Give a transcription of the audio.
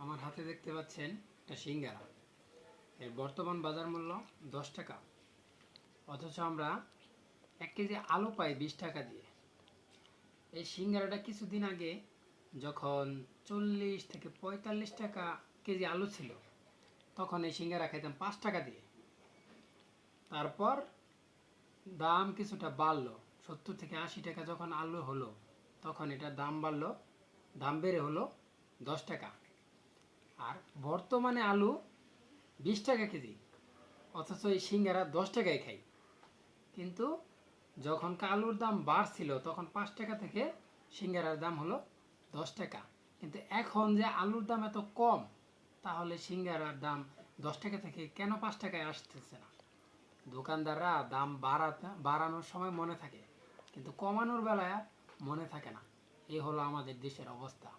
আমার হাতে দেখতে পাচ্ছেন একটা সিঙ্গারা। এর বর্তমান বাজার মূল্য 10 টাকা, অথচ আমরা 1 কেজি আলু পাই 20 টাকা দিয়ে। এই সিঙ্গারাটা কিছুদিন আগে যখন 40 থেকে 45 টাকা কেজি আলু ছিল, তখন এই সিঙ্গারা খাইতাম 5 টাকা দিয়ে। তারপর দাম কিছুটা বাড়লো, 70 থেকে 80 টাকা যখন আলু হলো, তখন এটার দাম বাড়লো, দাম বেড়ে হলো 10 টাকা। আর বর্তমানে আলু 20 টাকা কেজি, অথচ এই সিঙ্গারা 10 টাকায় খাই। কিন্তু যখন আলুর দাম বাড়ছিল তখন 5 টাকা থেকে সিঙ্গারার দাম হলো 10 টাকা। কিন্তু এখন যে আলুর দাম এত কম, তাহলে সিঙ্গারার দাম 10 টাকা থেকে কেন 5 টাকায় আসতেছে না? দোকানদাররা দাম বাড়ানোর সময় মনে থাকে, কিন্তু কমানোর বেলায় মনে থাকে না। এই হলো আমাদের দেশের অবস্থা।